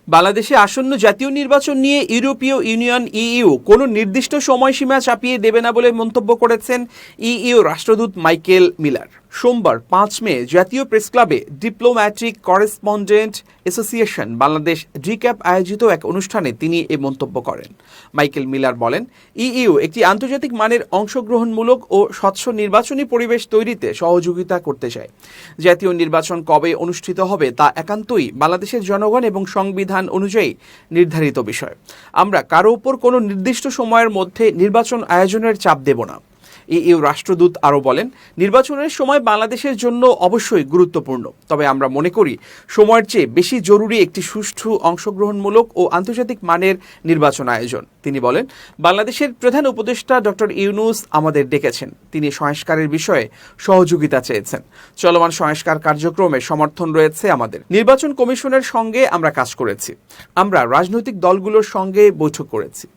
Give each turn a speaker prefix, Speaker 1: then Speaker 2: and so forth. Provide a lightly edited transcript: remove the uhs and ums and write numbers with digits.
Speaker 1: বাংলাদেশে আসন্ন জাতীয় নির্বাচন নিয়ে ইউরোপীয় ইউনিয়ন ইইউ কোনো নির্দিষ্ট সময়সীমা চাপিয়ে দেবে না বলে মন্তব্য করেছেন ইইউ রাষ্ট্রদূত মাইকেল মিলার। সোমবার ৫ মে জাতীয় প্রেসক্লাবে ডিপ্লোম্যাটিক করেসপন্ডেন্ট অ্যাসোসিয়েশন বাংলাদেশ ডিক্যাপ আয়োজিত এক অনুষ্ঠানে তিনি এ মন্তব্য করেন। মাইকেল মিলার বলেন, ইইউ একটি আন্তর্জাতিক মানের অংশগ্রহণমূলক ও স্বচ্ছ নির্বাচনী পরিবেশ তৈরিতে সহযোগিতা করতে চায়। জাতীয় নির্বাচন কবে অনুষ্ঠিত হবে তা একান্তই বাংলাদেশের জনগণ এবং সংবিধান অনুযায়ী নির্ধারিত বিষয়। আমরা কারো উপর কোনো নির্দিষ্ট সময়ের মধ্যে নির্বাচন আয়োজনের চাপ দেব না। ইইউ রাষ্ট্রদূত আরও বলেন, নির্বাচনের সময় বাংলাদেশের জন্য অবশ্যই গুরুত্বপূর্ণ, তবে আমরা মনে করি সময়ের চেয়ে বেশি জরুরি একটি সুষ্ঠু, অংশগ্রহণমূলক ও আন্তর্জাতিক মানের নির্বাচন আয়োজন। তিনি বলেন, বাংলাদেশের প্রধান উপদেষ্টা ডক্টর ইউনূস আমাদের ডেকেছেন। তিনি সংস্কারের বিষয়ে সহযোগিতা চেয়েছেন। চলমান সংস্কার কার্যক্রমে সমর্থন রয়েছে আমাদের। নির্বাচন কমিশনের সঙ্গে আমরা কাজ করেছি। আমরা রাজনৈতিক দলগুলোর সঙ্গে বৈঠক করেছি।